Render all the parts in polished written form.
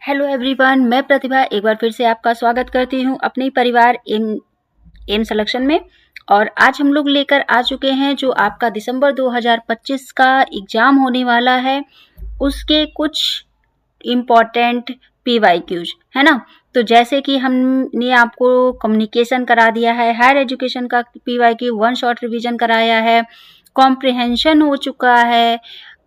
Hello everyone, मैं प्रतिभा एक बार फिर से आपका स्वागत करती हूँ अपने परिवार एम सिलेक्शन में। और आज हम लोग लेकर आ चुके हैं जो आपका दिसंबर 2025 का एग्ज़ाम होने वाला है, उसके कुछ इम्पॉर्टेंट PYQs, है ना। तो जैसे कि हमने आपको कम्युनिकेशन करा दिया है, हायर एजुकेशन का PYQ वन शॉट रिवीजन कराया है, कॉम्प्रिहेंशन हो चुका है,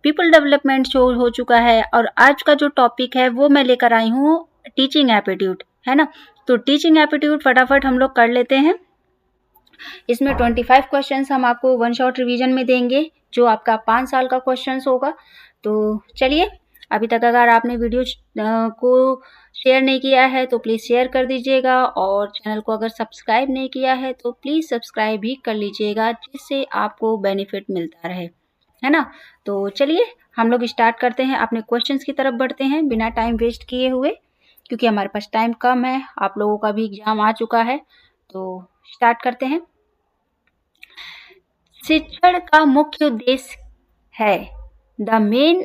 पीपल डेवलपमेंट शो हो चुका है, और आज का जो टॉपिक है वो मैं लेकर आई हूँ टीचिंग एप्टीट्यूड, है ना। तो टीचिंग एप्टीट्यूड फटाफट हम लोग कर लेते हैं। इसमें 25 क्वेश्चंस हम आपको वन शॉट रिवीजन में देंगे, जो आपका 5 साल का क्वेश्चंस होगा। तो चलिए, अभी तक अगर आपने वीडियो को शेयर नहीं किया है तो प्लीज़ शेयर कर दीजिएगा, और चैनल को अगर सब्सक्राइब नहीं किया है तो प्लीज़ सब्सक्राइब भी कर लीजिएगा, जिससे आपको बेनिफिट मिलता रहे, है ना। तो चलिए हम लोग स्टार्ट करते हैं, अपने क्वेश्चंस की तरफ बढ़ते हैं बिना टाइम वेस्ट किए हुए, क्योंकि हमारे पास टाइम कम है, आप लोगों का भी एग्जाम आ चुका है। तो स्टार्ट करते हैं। शिक्षण का मुख्य उद्देश्य है, the main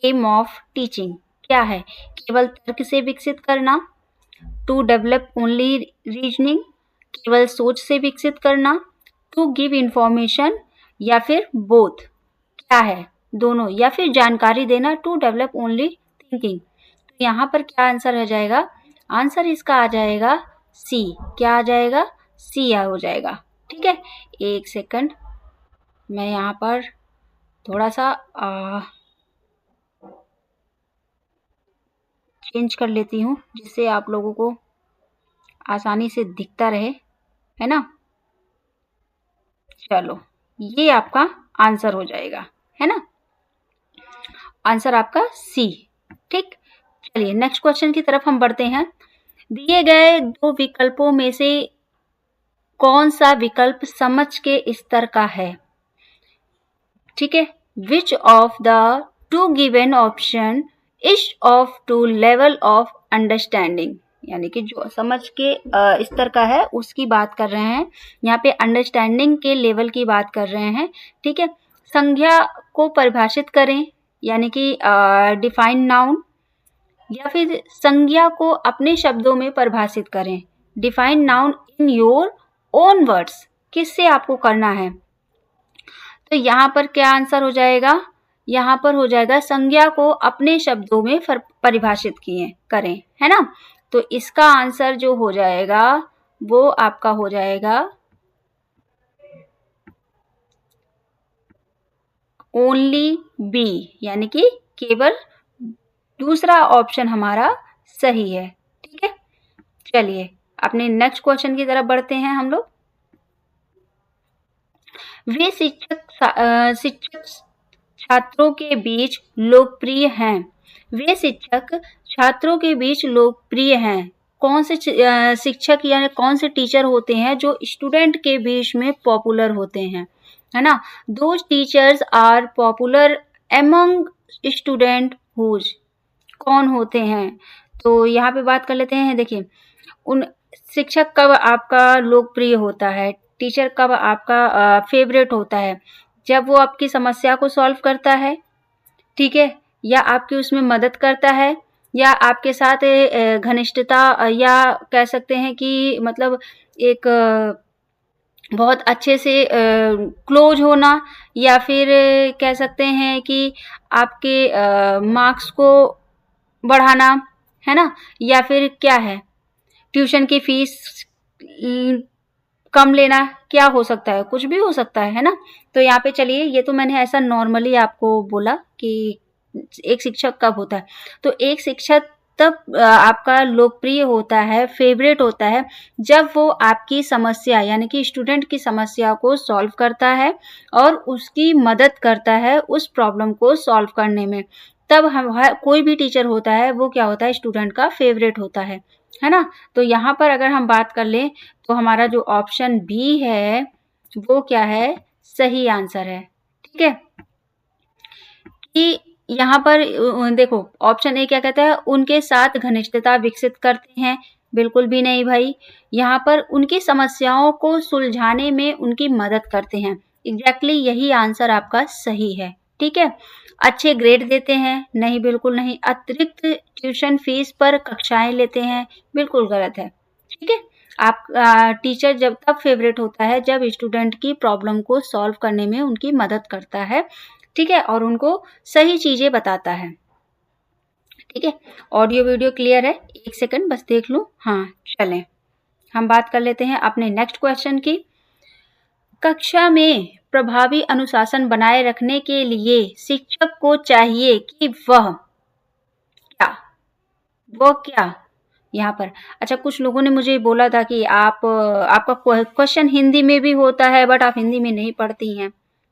M of teaching क्या है? केवल तर्क से विकसित करना, टू डेवलप ओनली रीजनिंग, केवल सोच से विकसित करना, टू गिव इंफॉर्मेशन, या फिर बोथ क्या है? दोनों, या फिर जानकारी देना, टू डेवलप ओनली थिंकिंग। तो यहाँ पर क्या आंसर हो जाएगा? आंसर इसका आ जाएगा सी। क्या आ जाएगा? सी हो जाएगा। ठीक है, एक सेकंड, मैं यहाँ पर थोड़ा सा चेंज कर लेती हूँ, जिससे आप लोगों को आसानी से दिखता रहे, है ना। चलो, ये आपका आंसर हो जाएगा, है ना। आंसर आपका सी। ठीक, चलिए नेक्स्ट क्वेश्चन की तरफ हम बढ़ते हैं। दिए गए दो विकल्पों में से कौन सा विकल्प समझ के स्तर का है? ठीक है, which of the two given option is of two level of understanding, यानी कि जो समझ के स्तर का है उसकी बात कर रहे हैं, यहाँ पे अंडरस्टैंडिंग के लेवल की बात कर रहे हैं। ठीक है, संज्ञा को परिभाषित करें, यानी कि डिफाइन नाउन, या फिर संज्ञा को अपने शब्दों में परिभाषित करें, define noun in your own words. किससे आपको करना है? तो यहाँ पर क्या आंसर हो जाएगा? यहाँ पर हो जाएगा संज्ञा को अपने शब्दों में परिभाषित करें, है ना। तो इसका आंसर जो हो जाएगा वो आपका हो जाएगा ओनली बी, यानी कि केवल दूसरा ऑप्शन हमारा सही है। ठीक है, चलिए अपने नेक्स्ट क्वेश्चन की तरफ बढ़ते हैं हम लोग। वे शिक्षक छात्रों के बीच लोकप्रिय हैं। वे शिक्षक छात्रों के बीच लोकप्रिय हैं। कौन से शिक्षक यानी कौन से टीचर होते हैं जो स्टूडेंट के बीच में पॉपुलर होते हैं, है ना। Those teachers are popular among student whose. कौन होते हैं? तो यहाँ पे बात कर लेते हैं। देखिए, उन शिक्षक कब आपका लोकप्रिय होता है, टीचर कब आपका फेवरेट होता है? जब वो आपकी समस्या को सॉल्व करता है, ठीक है, या आपकी उसमें मदद करता है, या आपके साथ घनिष्ठता, या कह सकते हैं कि मतलब एक बहुत अच्छे से क्लोज होना, या फिर कह सकते हैं कि आपके मार्क्स को बढ़ाना, है ना, या फिर क्या है, ट्यूशन की फीस कम लेना, क्या हो सकता है? कुछ भी हो सकता है ना। तो यहाँ पे चलिए, ये तो मैंने ऐसा नॉर्मली आपको बोला कि एक शिक्षक कब होता है। तो एक शिक्षक तब आपका लोकप्रिय होता है, फेवरेट होता है, जब वो आपकी समस्या यानी कि स्टूडेंट की समस्या को सॉल्व करता है और उसकी मदद करता है उस प्रॉब्लम को सॉल्व करने में। तब कोई भी टीचर होता है वो क्या होता है? स्टूडेंट का फेवरेट होता है ना। तो यहाँ पर अगर हम बात कर लें तो हमारा जो ऑप्शन बी है वो क्या है? सही आंसर है। ठीक है, कि यहाँ पर देखो ऑप्शन ए क्या कहता है? उनके साथ घनिष्ठता विकसित करते हैं। बिल्कुल भी नहीं भाई, यहाँ पर उनकी समस्याओं को सुलझाने में उनकी मदद करते हैं। एग्जैक्टली यही आंसर आपका सही है। ठीक है। अच्छे ग्रेड देते हैं? नहीं, बिल्कुल नहीं। अतिरिक्त ट्यूशन फीस पर कक्षाएं लेते हैं? बिल्कुल गलत है। ठीक है। आप टीचर जब तब फेवरेट होता है जब स्टूडेंट की प्रॉब्लम को सॉल्व करने में उनकी मदद करता है, ठीक है, और उनको सही चीजें बताता है। ठीक है। ऑडियो वीडियो क्लियर है? एक सेकंड बस देख लूं। हाँ, चलें हम बात कर लेते हैं अपने नेक्स्ट क्वेश्चन की। कक्षा में प्रभावी अनुशासन बनाए रखने के लिए शिक्षक को चाहिए कि वह क्या यहाँ पर। अच्छा, कुछ लोगों ने मुझे बोला था कि आपका क्वेश्चन हिंदी में भी होता है बट आप हिंदी में नहीं पढ़ती हैं,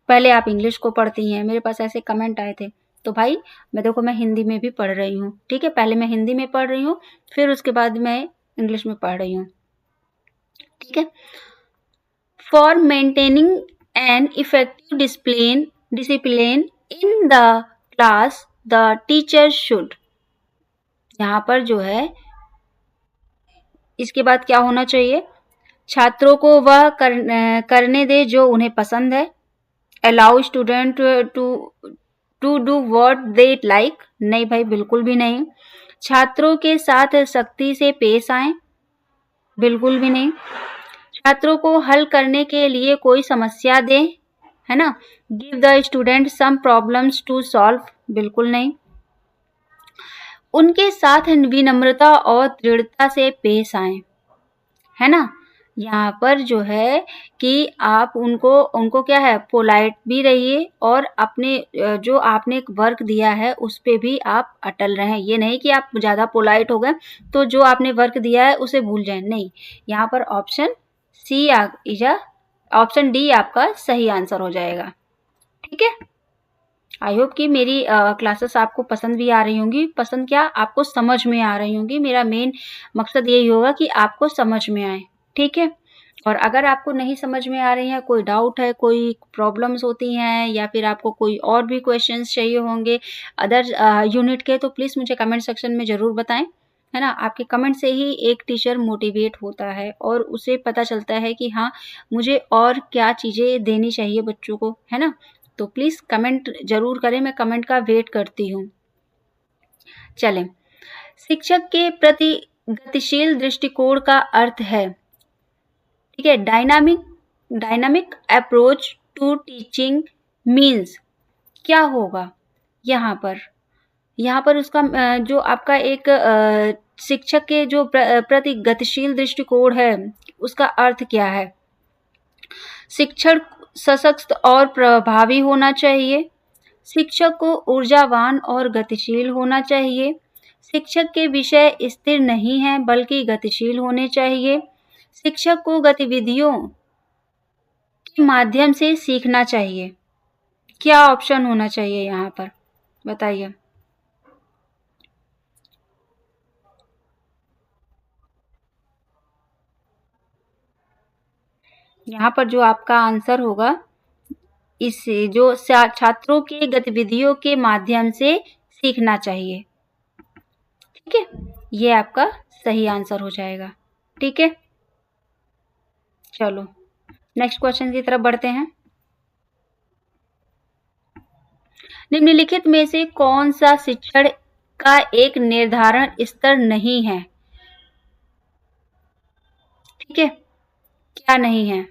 पहले आप इंग्लिश को पढ़ती हैं। मेरे पास ऐसे कमेंट आए थे। तो भाई मैं हिंदी में भी पढ़ रही हूँ, ठीक है। पहले मैं हिंदी में पढ़ रही हूँ, फिर उसके बाद मैं इंग्लिश में पढ़ रही हूँ, ठीक है। For maintaining an effective discipline in the class the teacher should, यहाँ पर जो है इसके बाद क्या होना चाहिए? छात्रों को वह करने दे जो उन्हें पसंद है। Allow student to do what they like, नहीं भाई बिल्कुल भी नहीं। छात्रों के साथ सख्ती से पेश आए, बिल्कुल भी नहीं। छात्रों को हल करने के लिए कोई समस्या दे, है ना। Give the student some problems to solve, बिल्कुल नहीं। उनके साथ विनम्रता और दृढ़ता से पेश आए, है ना। यहाँ पर जो है कि आप उनको क्या है, पोलाइट भी रहिए और अपने जो आपने एक वर्क दिया है उस पे भी आप अटल रहें। ये नहीं कि आप ज़्यादा पोलाइट हो गए तो जो आपने वर्क दिया है उसे भूल जाएं, नहीं। यहाँ पर ऑप्शन डी आपका सही आंसर हो जाएगा, ठीक है। आई होप कि मेरी क्लासेस आपको पसंद भी आ रही होंगी। पसंद क्या, आपको समझ में आ रही होंगी। मेरा मेन मकसद यही होगा कि आपको समझ में आए, ठीक है। और अगर आपको नहीं समझ में आ रही है, कोई डाउट है, कोई प्रॉब्लम्स होती हैं या फिर आपको कोई और भी क्वेश्चंस चाहिए होंगे अदर यूनिट के, तो प्लीज़ मुझे कमेंट सेक्शन में ज़रूर बताएं, है ना। आपके कमेंट से ही एक टीचर मोटिवेट होता है और उसे पता चलता है कि हाँ, मुझे और क्या चीज़ें देनी चाहिए बच्चों को, है ना। तो प्लीज़ कमेंट ज़रूर करें, मैं कमेंट का वेट करती हूँ। चलें, शिक्षक के प्रति गतिशील दृष्टिकोण का अर्थ है, ठीक है, dynamic approach to teaching means क्या होगा यहाँ पर उसका जो आपका एक शिक्षक के जो प्रति गतिशील दृष्टिकोण है उसका अर्थ क्या है? शिक्षण सशक्त और प्रभावी होना चाहिए। शिक्षक को ऊर्जावान और गतिशील होना चाहिए। शिक्षक के विषय स्थिर नहीं हैं बल्कि गतिशील होने चाहिए। शिक्षक को गतिविधियों के माध्यम से सीखना चाहिए। क्या ऑप्शन होना चाहिए यहाँ पर, बताइए। यहाँ पर जो आपका आंसर होगा, इससे जो छात्रों के गतिविधियों के माध्यम से सीखना चाहिए, ठीक है, ये आपका सही आंसर हो जाएगा, ठीक है। चलो नेक्स्ट क्वेश्चन की तरफ बढ़ते हैं। निम्नलिखित में से कौन सा शिक्षण का एक निर्धारण स्तर नहीं है, ठीक है, क्या नहीं है?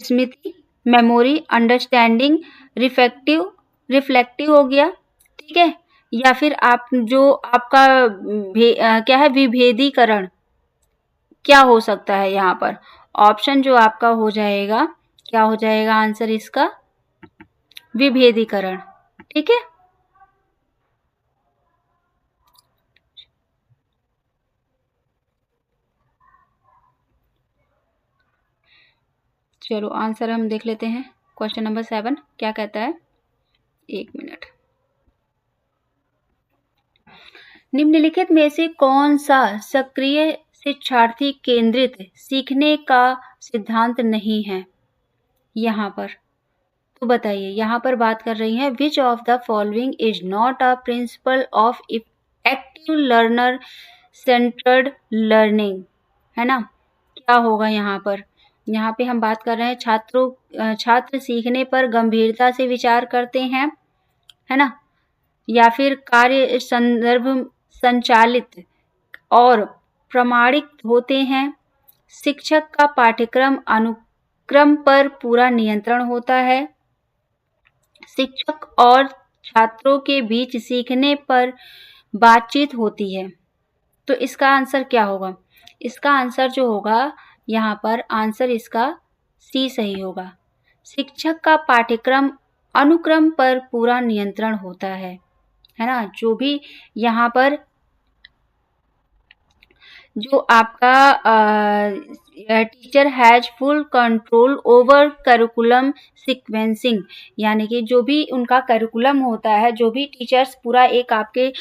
स्मृति, मेमोरी, अंडरस्टैंडिंग, रिफ्लेक्टिव हो गया, ठीक है, या फिर आप जो आपका क्या है, विभेदीकरण, क्या हो सकता है यहाँ पर? ऑप्शन जो आपका हो जाएगा, क्या हो जाएगा आंसर इसका? विभेदीकरण, ठीक है। चलो आंसर हम देख लेते हैं। क्वेश्चन नंबर 7 क्या कहता है, एक मिनट। निम्नलिखित में से कौन सा सक्रिय शिक्षार्थी केंद्रित सीखने का सिद्धांत नहीं है यहाँ पर? तो बताइए, यहाँ पर बात कर रही है which of the following is not a principle of active learner centred learning, है ना। क्या होगा यहाँ पर? यहाँ पे हम बात कर रहे हैं छात्र सीखने पर गंभीरता से विचार करते हैं, है ना? या फिर कार्य संदर्भ संचालित और प्रमाणित होते हैं। शिक्षक का पाठ्यक्रम अनुक्रम पर पूरा नियंत्रण होता है। शिक्षक और छात्रों के बीच सीखने पर बातचीत होती है। तो इसका आंसर क्या होगा? इसका आंसर जो होगा यहाँ पर आंसर इसका सी सही होगा। शिक्षक का पाठ्यक्रम अनुक्रम पर पूरा नियंत्रण होता है ना? जो भी यहाँ पर जो आपका teacher has full control over curriculum sequencing, यानी कि जो भी उनका करिकुलम होता है, जो भी टीचर्स पूरा एक आपके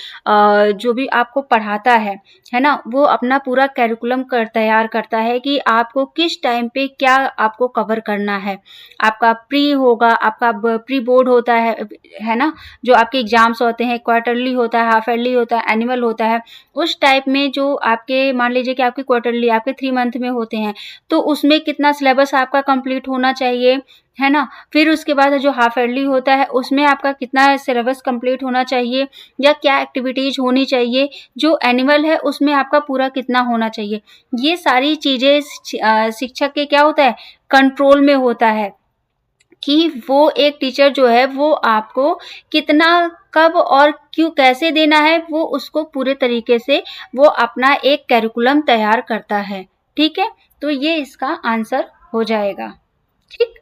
जो भी आपको पढ़ाता है ना, वो अपना पूरा करिकुलम तैयार करता है कि आपको किस टाइम पे क्या आपको कवर करना है। आपका प्री होगा, आपका प्री बोर्ड होता है ना, जो आपके एग्जाम्स होते हैं, क्वार्टरली होता है, हाफ ईयरली होता है, एनुअल होता है। उस टाइप में जो आपके मान लीजिए कि आपके क्वार्टरली आपके 3 मंथ में होते हैं, तो उसमें कितना सिलेबस आपका कंप्लीट होना चाहिए, है ना? फिर उसके बाद जो हाफ ईयरली होता है उसमें आपका कितना सिलेबस कंप्लीट होना चाहिए या क्या एक्टिविटीज होनी चाहिए। जो एनुअल है उसमें आपका पूरा कितना होना चाहिए। ये सारी चीजें शिक्षक के क्या होता है, कंट्रोल में होता है कि वो एक टीचर जो है वो आपको कितना कब और क्यों कैसे देना है, वो उसको पूरे तरीके से वो अपना एक करिकुलम तैयार करता है। ठीक है, तो ये इसका आंसर हो जाएगा। ठीक,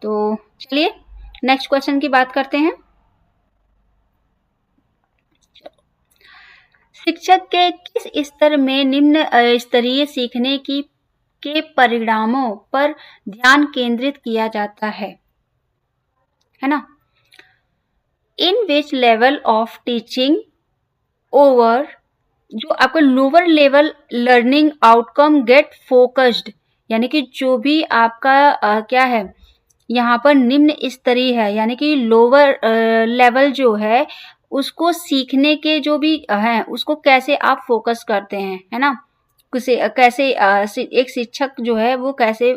तो चलिए नेक्स्ट क्वेश्चन की बात करते हैं। शिक्षक के किस स्तर में निम्न स्तरीय सीखने के परिणामों पर ध्यान केंद्रित किया जाता है ना? In which level of teaching over जो आपका lower level learning outcome get focused, यानी कि जो भी आपका क्या है यहाँ पर निम्न स्तरीय है, यानी कि लोअर लेवल जो है उसको सीखने के जो भी है उसको कैसे आप फोकस करते हैं, है ना? कैसे एक शिक्षक जो है वो कैसे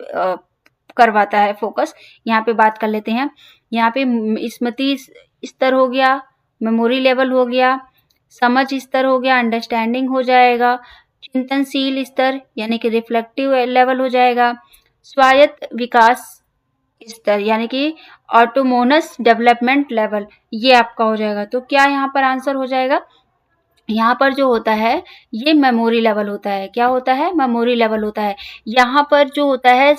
करवाता है फोकस, यहाँ पे बात कर लेते हैं। यहाँ पे स्मृति स्तर हो गया, मेमोरी लेवल हो गया, समझ स्तर हो गया, अंडरस्टैंडिंग हो जाएगा, चिंतनशील स्तर यानी कि रिफ्लेक्टिव लेवल हो जाएगा, स्वायत्त विकास स्तर यानी कि ऑटोनोमस डेवलपमेंट लेवल, ये आपका हो जाएगा। तो क्या यहाँ पर आंसर हो जाएगा? यहाँ पर जो होता है ये मेमोरी लेवल होता है। क्या होता है? मेमोरी लेवल होता है। यहाँ पर जो होता है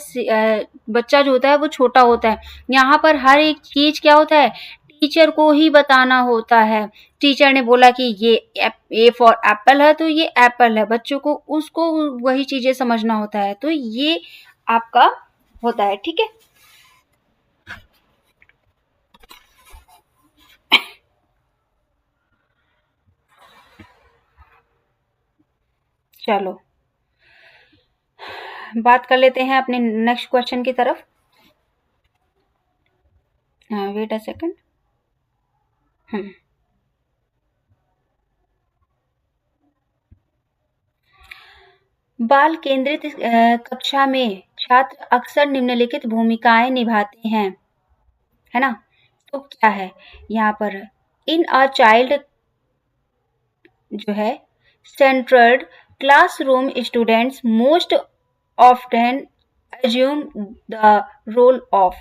बच्चा जो होता है वो छोटा होता है। यहाँ पर हर एक चीज क्या होता है, टीचर को ही बताना होता है। टीचर ने बोला कि ये ए फॉर एप्पल है तो ये एप्पल है, बच्चों को उसको वही चीजें समझना होता है। तो ये आपका होता है। ठीक है, चलो बात कर लेते हैं अपने नेक्स्ट क्वेश्चन की तरफ। Wait a second. बाल केंद्रित कक्षा में छात्र अक्सर निम्नलिखित भूमिकाएं निभाते हैं, है ना? तो क्या है यहाँ पर? इन अ चाइल्ड जो है centred classroom students most often assume the role of,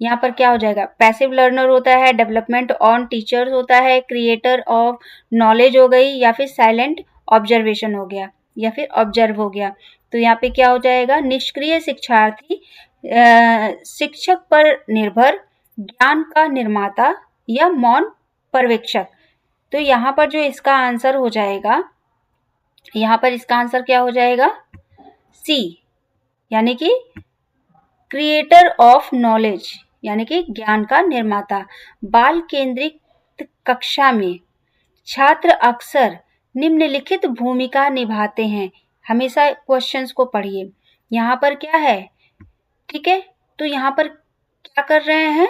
यहाँ पर क्या हो जाएगा? पैसिव लर्नर होता है, डेवलपमेंट ऑन टीचर्स होता है, क्रिएटर ऑफ नॉलेज हो गई, या फिर साइलेंट ऑब्जर्वेशन हो गया, या फिर ऑब्जर्व हो गया। तो यहाँ पे क्या हो जाएगा? निष्क्रिय शिक्षार्थी, शिक्षक पर निर्भर, ज्ञान का निर्माता, या मौन पर्यवेक्षक। तो यहाँ पर जो इसका आंसर हो जाएगा, यहाँ पर इसका आंसर क्या हो जाएगा? सी, यानी कि क्रिएटर ऑफ नॉलेज, यानी कि ज्ञान का निर्माता। बाल केंद्रित कक्षा में छात्र अक्सर निम्नलिखित भूमिका निभाते हैं। हमेशा क्वेश्चंस को पढ़िए। यहाँ पर क्या है? ठीक है, तो यहाँ पर क्या कर रहे हैं?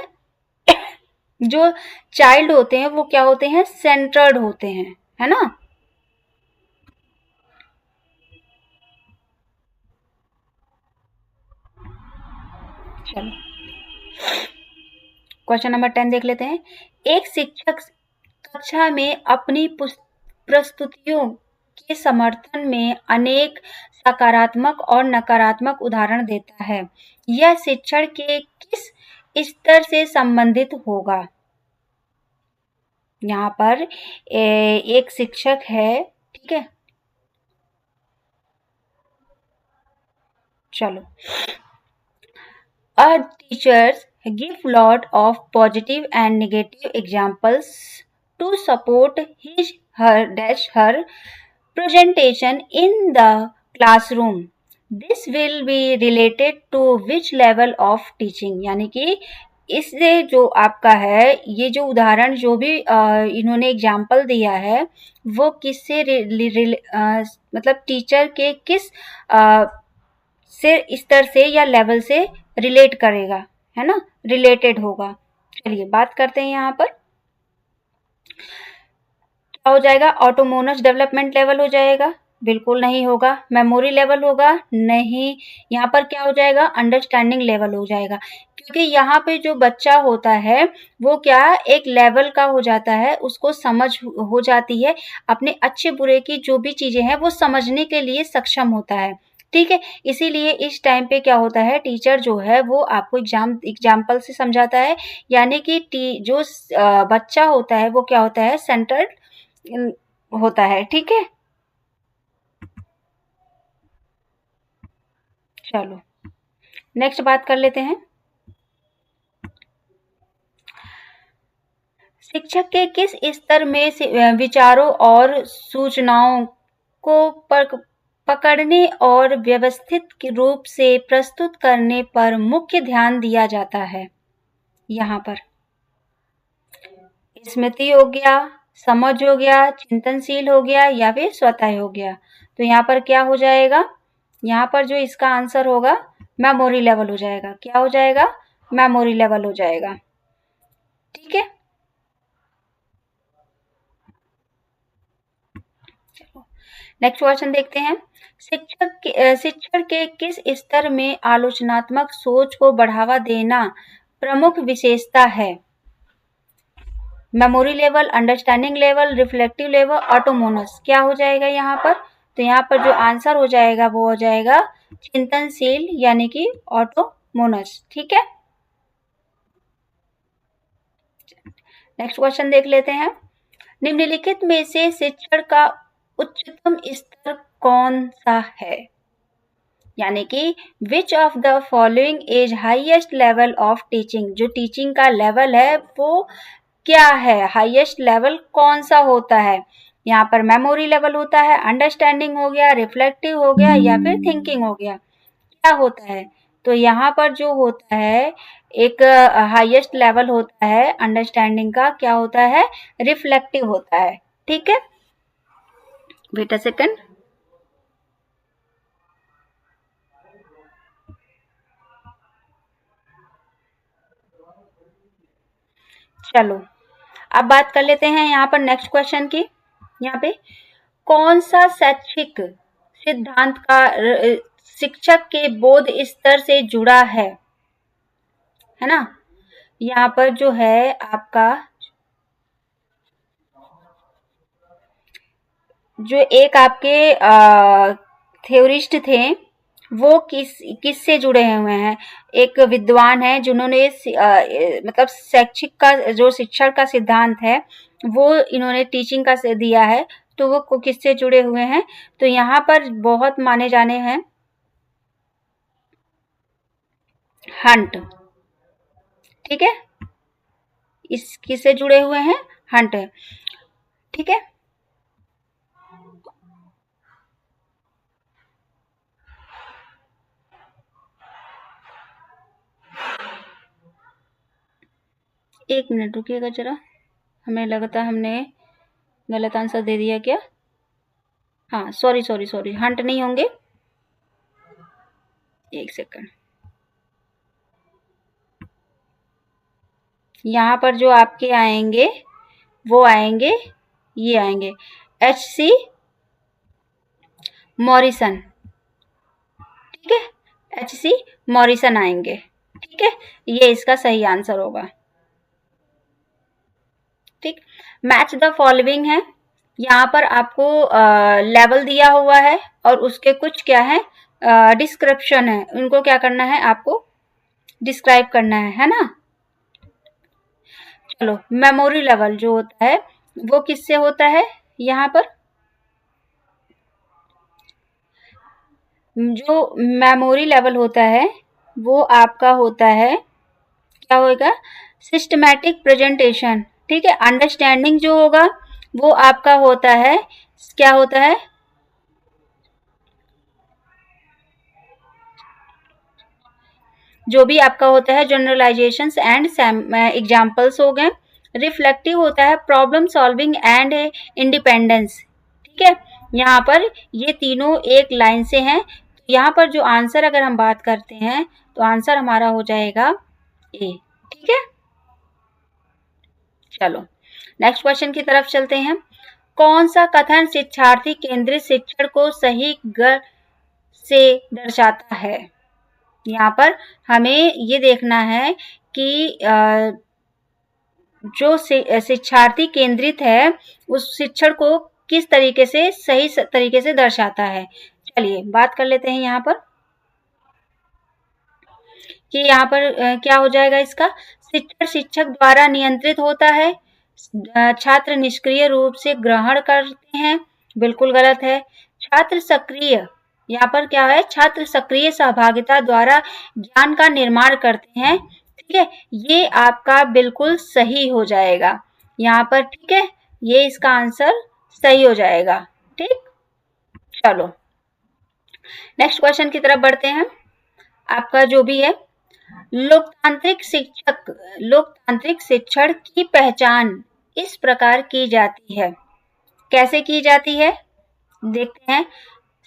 जो चाइल्ड होते हैं वो क्या होते हैं? सेंटर्ड होते हैं, है ना? चलो क्वेश्चन नंबर 10 देख लेते हैं। एक शिक्षक कक्षा में अपनी प्रस्तुतियों के समर्थन में अनेक सकारात्मक और नकारात्मक उदाहरण देता है। यह शिक्षण के किस स्तर से संबंधित होगा? यहाँ पर एक शिक्षक है, ठीक है। चलो, a teachers give lot of positive and negative examples to support her presentation in the classroom. This will be related to which level of teaching? यानी कि इससे जो आपका है, ये जो उदाहरण जो भी इन्होंने एग्जाम्पल दिया है वो किससे मतलब टीचर के किस से स्तर से या लेवल से रिलेट करेगा, है ना, रिलेटेड होगा। चलिए बात करते हैं यहाँ पर क्या हो जाएगा। ऑटोनोमस डेवलपमेंट लेवल हो जाएगा? बिल्कुल नहीं होगा। मेमोरी लेवल होगा? नहीं। यहाँ पर क्या हो जाएगा? अंडरस्टैंडिंग लेवल हो जाएगा, क्योंकि यहाँ पे जो बच्चा होता है वो क्या एक लेवल का हो जाता है, उसको समझ हो जाती है, अपने अच्छे बुरे की जो भी चीजें हैं वो समझने के लिए सक्षम होता है, ठीक है। इसीलिए इस टाइम पे क्या होता है, टीचर जो है वो आपको एग्जाम्पल से समझाता है, यानी कि जो बच्चा होता है वो क्या होता है, सेंटर्ड होता है, ठीक है। चलो नेक्स्ट बात कर लेते हैं। शिक्षक के किस स्तर में विचारों और सूचनाओं को पकड़ने और व्यवस्थित रूप से प्रस्तुत करने पर मुख्य ध्यान दिया जाता है? यहाँ पर स्मृति हो गया, समझ हो गया, चिंतनशील हो गया या फिर स्वतः हो गया। तो यहाँ पर क्या हो जाएगा, यहाँ पर जो इसका आंसर होगा मेमोरी लेवल हो जाएगा। क्या हो जाएगा? मेमोरी लेवल हो जाएगा, ठीक है। नेक्स्ट क्वेश्चन देखते हैं। शिक्षण के किस स्तर में आलोचनात्मक सोच को बढ़ावा देना प्रमुख विशेषता है? Memory level, understanding level, reflective level, autonomous. क्या हो जाएगा यहाँ पर? तो यहाँ पर जो आंसर हो जाएगा वो हो जाएगा चिंतनशील यानी कि ऑटोनोमस, ठीक है। नेक्स्ट क्वेश्चन देख लेते हैं। निम्नलिखित में से शिक्षण का उच्चतम स्तर कौन सा है? यानी कि विच of the following is highest level of teaching. जो टीचिंग का लेवल है वो क्या है, हाईएस्ट लेवल कौन सा होता है? यहाँ पर मेमोरी लेवल होता है, अंडरस्टैंडिंग हो गया, रिफ्लेक्टिव हो गया या फिर थिंकिंग हो गया, क्या होता है? तो यहाँ पर जो होता है एक हाईएस्ट लेवल होता है अंडरस्टैंडिंग का, क्या होता है, रिफ्लेक्टिव होता है, ठीक है। Wait a second. चलो अब बात कर लेते हैं यहाँ पर नेक्स्ट क्वेश्चन की। यहाँ पे कौन सा शैक्षिक सिद्धांत का शिक्षक के बोध स्तर से जुड़ा है ना। यहाँ पर जो है आपका जो एक आपके थ्योरिस्ट थे वो किससे जुड़े हुए हैं? एक विद्वान है जिन्होंने मतलब शैक्षिक का जो शिक्षण का सिद्धांत है वो इन्होंने टीचिंग का से दिया है, तो वो किससे जुड़े हुए हैं? तो यहाँ पर बहुत माने जाने हैं हंट, ठीक है। इस किससे जुड़े हुए हैं? हंट, ठीक है। एक मिनट रुकिएगा जरा, हमें लगता हमने गलत आंसर दे दिया क्या? हाँ सॉरी सॉरी सॉरी, हंट नहीं होंगे, एक सेकंड। यहाँ पर जो आपके आएंगे वो आएंगे, ये आएंगे H.C. मॉरिसन, ठीक है, H.C. मॉरिसन आएंगे, ठीक है, ये इसका सही आंसर होगा। ठीक, मैच द फॉलोइंग है, यहाँ पर आपको लेवल दिया हुआ है और उसके कुछ क्या है डिस्क्रिप्शन है, उनको क्या करना है आपको डिस्क्राइब करना है ना। चलो, मेमोरी लेवल जो होता है वो किससे होता है, यहाँ पर जो मेमोरी लेवल होता है वो आपका होता है, क्या होगा, सिस्टमैटिक प्रेजेंटेशन। ठीक है, अंडरस्टैंडिंग जो होगा वो आपका होता है, क्या होता है, जो भी आपका होता है जनरलाइजेशंस एंड एग्जांपल्स हो गए। रिफ्लेक्टिव होता है प्रॉब्लम सॉल्विंग एंड इंडिपेंडेंस। ठीक है, यहाँ पर ये तीनों एक लाइन से हैं, यहाँ पर जो आंसर अगर हम बात करते हैं तो आंसर हमारा हो जाएगा ए। ठीक है, चलो नेक्स्ट क्वेश्चन की तरफ चलते हैं। कौन सा कथन शिक्षार्थी केंद्रित शिक्षण को सही से दर्शाता है। यहाँ पर हमें ये देखना है कि जो शिक्षार्थी केंद्रित है उस शिक्षण को किस तरीके से सही तरीके से दर्शाता है। चलिए बात कर लेते हैं यहाँ पर कि यहाँ पर क्या हो जाएगा इसका, शिक्षण शिक्षक द्वारा नियंत्रित होता है, छात्र निष्क्रिय रूप से ग्रहण करते हैं, बिल्कुल गलत है। छात्र सक्रिय, यहाँ पर क्या है, छात्र सक्रिय सहभागिता द्वारा ज्ञान का निर्माण करते हैं। ठीक है, ये आपका बिल्कुल सही हो जाएगा यहाँ पर। ठीक है, ये इसका आंसर सही हो जाएगा। ठीक, चलो नेक्स्ट क्वेश्चन की तरफ बढ़ते हैं। आपका जो भी है, लोकतांत्रिक शिक्षण की पहचान इस प्रकार की जाती है। कैसे की जाती है देखते हैं।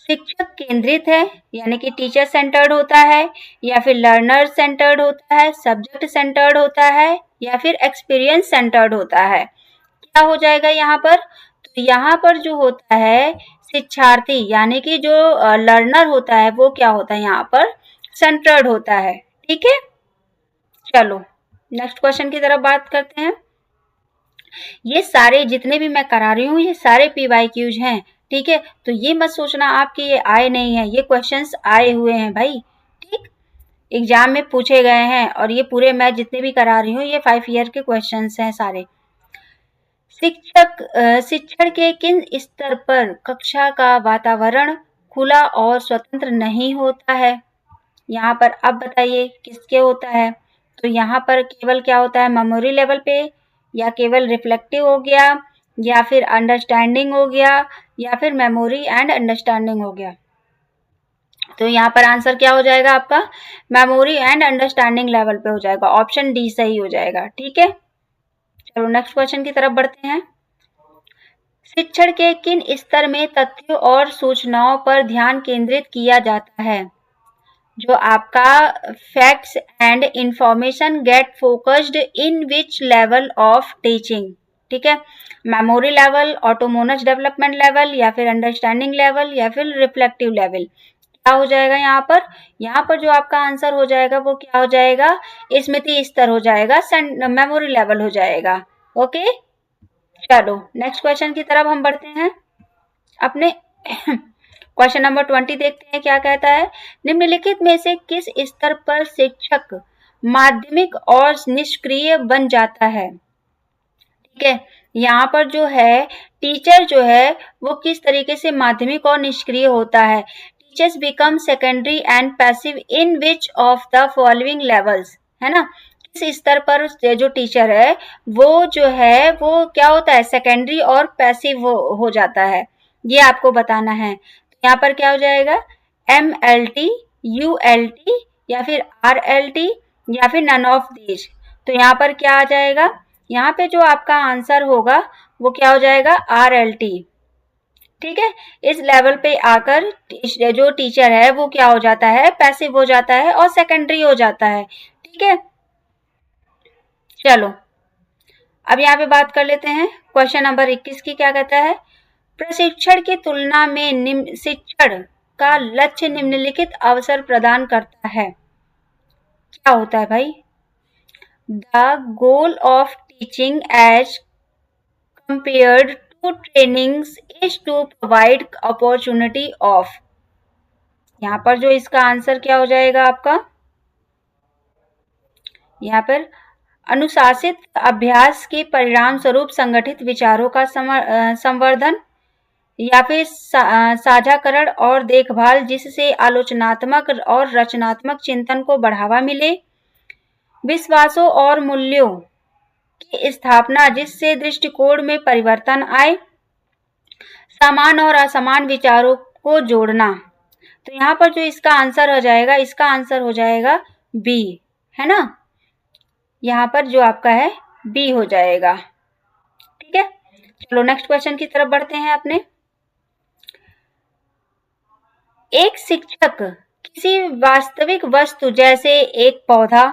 शिक्षक केंद्रित है यानी कि टीचर सेंटर्ड होता है, या फिर लर्नर सेंटर्ड होता है, सब्जेक्ट सेंटर्ड होता है, या फिर एक्सपीरियंस सेंटर्ड होता है। क्या हो जाएगा यहाँ पर, तो यहाँ पर जो होता है शिक्षार्थी यानी कि जो लर्नर होता है वो क्या होता है यहाँ पर सेंटर्ड होता है। ठीक है, चलो नेक्स्ट क्वेश्चन की तरफ बात करते हैं। ये सारे जितने भी मैं करा रही हूँ ये सारे PYQs हैं। ठीक है, तो ये मत सोचना आपके ये आए नहीं है, ये क्वेश्चंस आए हुए हैं भाई। ठीक, एग्जाम में पूछे गए हैं और ये पूरे मैं जितने भी करा रही हूँ ये 5 ईयर के क्वेश्चंस हैं सारे। शिक्षण के किन स्तर पर कक्षा का वातावरण खुला और स्वतंत्र नहीं होता है। यहाँ पर अब बताइए किसके होता है, तो यहाँ पर केवल क्या होता है, मेमोरी लेवल पे, या केवल रिफ्लेक्टिव हो गया, या फिर अंडरस्टैंडिंग हो गया, या फिर मेमोरी एंड अंडरस्टैंडिंग हो गया। तो यहाँ पर आंसर क्या हो जाएगा आपका, मेमोरी एंड अंडरस्टैंडिंग लेवल पे हो जाएगा, ऑप्शन डी सही हो जाएगा। ठीक है, चलो नेक्स्ट क्वेश्चन की तरफ बढ़ते हैं। शिक्षण के किन स्तर में तथ्यों और सूचनाओं पर ध्यान केंद्रित किया जाता है। जो आपका facts and information get focused in which level of teaching. ठीक है, memory level, autonomous development level, या फिर अंडरस्टैंडिंग लेवल, या फिर रिफ्लेक्टिव लेवल। क्या हो जाएगा यहाँ पर, यहाँ पर जो आपका आंसर हो जाएगा वो क्या हो जाएगा, स्मृति स्तर हो जाएगा, मेमोरी लेवल हो जाएगा। ओके, चलो नेक्स्ट क्वेश्चन की तरफ हम बढ़ते हैं। अपने क्वेश्चन नंबर 20 देखते हैं क्या कहता है। निम्नलिखित में से किस स्तर पर शिक्षक माध्यमिक और निष्क्रिय बन जाता है। ठीक है, यहाँ पर जो है टीचर जो है वो किस तरीके से माध्यमिक और निष्क्रिय होता है। Teachers become secondary and passive in which of the following levels, है ना। किस स्तर पर जो टीचर है वो जो है वो क्या होता है, सेकेंडरी और पैसिव हो जाता है, ये आपको बताना है। तो यहाँ पर क्या हो जाएगा, MLT, ULT, या फिर RLT, या फिर नन ऑफ दीज। तो यहाँ पर क्या आ जाएगा, यहाँ पे जो आपका आंसर होगा वो क्या हो जाएगा, RLT। ठीक है, इस लेवल पे आकर जो टीचर है वो क्या हो जाता है, पैसिव हो जाता है और सेकेंडरी हो जाता है। ठीक है, चलो अब यहाँ पे बात कर लेते हैं क्वेश्चन नंबर 21 की। क्या कहता है, प्रशिक्षण की तुलना में शिक्षण का लक्ष्य निम्नलिखित अवसर प्रदान करता है। क्या होता है भाई? The goal of teaching as compared to trainings is to provide opportunity of। यहाँ पर जो इसका आंसर क्या हो जाएगा आपका? यहाँ पर अनुशासित अभ्यास के परिणाम स्वरूप संगठित विचारों का संवर्धन या फिर साझाकरण और देखभाल जिससे आलोचनात्मक और रचनात्मक चिंतन को बढ़ावा मिले, विश्वासों और मूल्यों की स्थापना जिससे दृष्टिकोण में परिवर्तन आए, समान और असमान विचारों को जोड़ना। तो यहाँ पर जो इसका आंसर हो जाएगा, इसका आंसर हो जाएगा बी, है ना? यहाँ पर जो आपका है बी हो जाएगा। ठीक है, चलो नेक्स्ट क्वेश्चन की तरफ बढ़ते हैं अपने। एक शिक्षक किसी वास्तविक वस्तु जैसे एक पौधा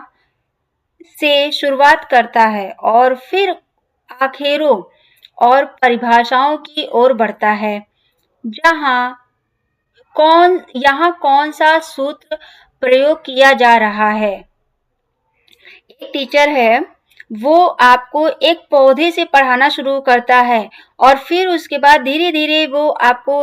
से शुरुआत करता है और फिर आखिरों और परिभाषाओं की ओर बढ़ता है। यहाँ कौन सा सूत्र प्रयोग किया जा रहा है? एक टीचर है, वो आपको एक पौधे से पढ़ाना शुरू करता है और फिर उसके बाद धीरे धीरे वो आपको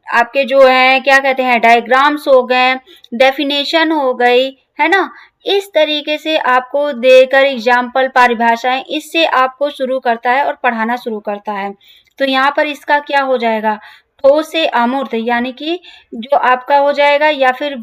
आपके जो है क्या कहते हैं, डायग्राम्स हो गए, डेफिनेशन हो गई, है ना, इस तरीके से आपको देकर एग्जाम्पल, परिभाषाएं, इससे आपको शुरू करता है और पढ़ाना शुरू करता है। तो यहाँ पर इसका क्या हो जाएगा? ठोस से अमूर्त, यानी कि जो आपका हो जाएगा, या फिर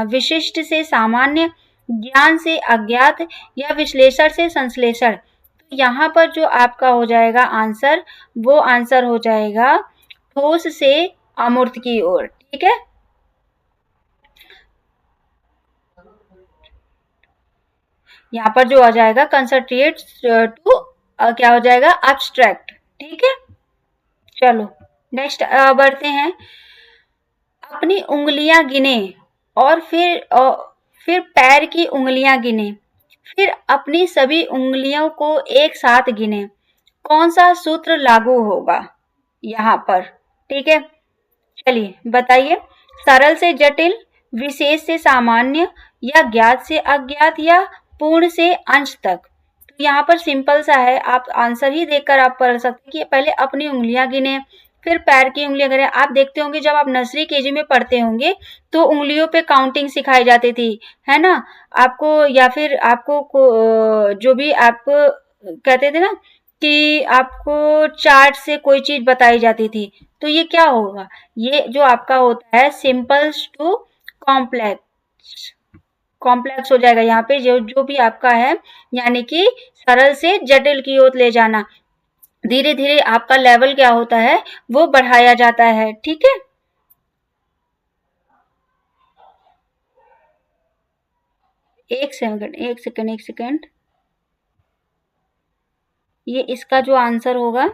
विशिष्ट से सामान्य, ज्ञान से अज्ञात, या विश्लेषण से संश्लेषण। तो यहाँ पर जो आपका हो जाएगा आंसर, वो आंसर हो जाएगा ठोस से अमूर्त की ओर। ठीक है, यहाँ पर जो आ जाएगा कंसंट्रेट टू क्या हो जाएगा? एब्स्ट्रैक्ट। ठीक है, चलो नेक्स्ट बढ़ते हैं। अपनी उंगलियां गिने और फिर पैर की उंगलियां गिने, फिर अपनी सभी उंगलियों को एक साथ गिने। कौन सा सूत्र लागू होगा यहाँ पर? ठीक है, चलिए बताइए। सरल से जटिल, विशेष से सामान्य, या ज्ञात से अज्ञात, या पूर्ण से अंश तक। तो यहाँ पर सिंपल सा है, आप आंसर ही देखकर आप पढ़ सकते हैं कि पहले अपनी उंगलियां गिने, फिर पैर की उंगलियां गिने। आप देखते होंगे जब आप नर्सरी केजी में पढ़ते होंगे तो उंगलियों पे काउंटिंग सिखाई जाती थी, है ना आपको, या फिर आपको जो भी आप कहते थे ना कि आपको चार्ट से कोई चीज बताई जाती थी। तो ये क्या होगा? ये जो आपका होता है सिंपल टू कॉम्प्लेक्स, कॉम्प्लेक्स हो जाएगा यहाँ पे। जो भी आपका है, यानी कि सरल से जटिल की ओर ले जाना, धीरे धीरे आपका लेवल क्या होता है, वो बढ़ाया जाता है। ठीक है, एक सेकंड, ये इसका जो आंसर होगा,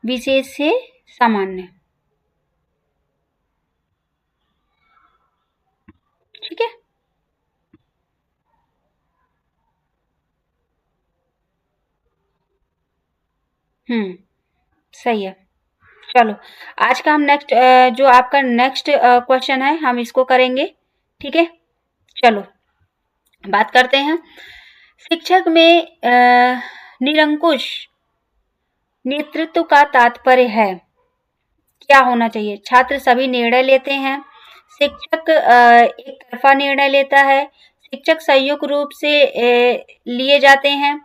विशेष से सामान्य। ठीक है, सही है। चलो आज का हम नेक्स्ट जो आपका नेक्स्ट क्वेश्चन है, हम इसको करेंगे। ठीक है, चलो बात करते हैं। शिक्षक में निरंकुश नेतृत्व का तात्पर्य है क्या होना चाहिए? छात्र सभी निर्णय लेते हैं, शिक्षक एक तरफा निर्णय लेता है, शिक्षक संयुक्त रूप से लिए जाते हैं,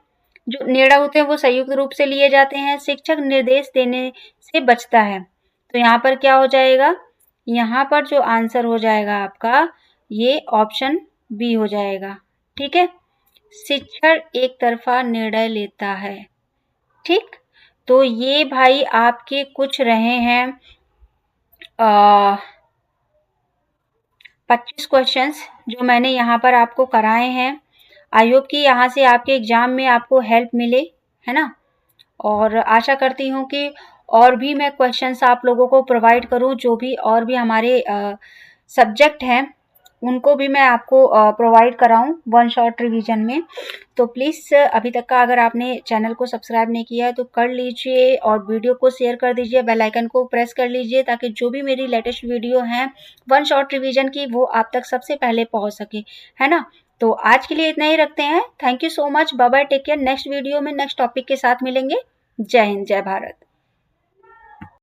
जो निर्णय होते हैं वो संयुक्त रूप से लिए जाते हैं, शिक्षक निर्देश देने से बचता है। तो यहाँ पर क्या हो जाएगा? यहाँ पर जो आंसर हो जाएगा आपका, ये ऑप्शन बी हो जाएगा। ठीक है, शिक्षक एक तरफा निर्णय लेता है। ठीक, तो ये भाई आपके कुछ रहे हैं 25 क्वेश्चंस जो मैंने यहाँ पर आपको कराए हैं। आई होप कि यहाँ से आपके एग्जाम में आपको हेल्प मिले, है ना। और आशा करती हूँ कि और भी मैं क्वेश्चंस आप लोगों को प्रोवाइड करूँ, जो भी और भी हमारे सब्जेक्ट हैं उनको भी मैं आपको प्रोवाइड कराऊं वन शॉट रिवीजन में। तो प्लीज़ अभी तक का अगर आपने चैनल को सब्सक्राइब नहीं किया है तो कर लीजिए और वीडियो को शेयर कर दीजिए, बेल आइकन को प्रेस कर लीजिए ताकि जो भी मेरी लेटेस्ट वीडियो हैं वन शॉट रिवीजन की वो आप तक सबसे पहले पहुंच सके, है ना। तो आज के लिए इतना ही रखते हैं। Thank you so much, bye bye, take care. Next video में नेक्स्ट टॉपिक के साथ मिलेंगे। जय हिंद, जय भारत।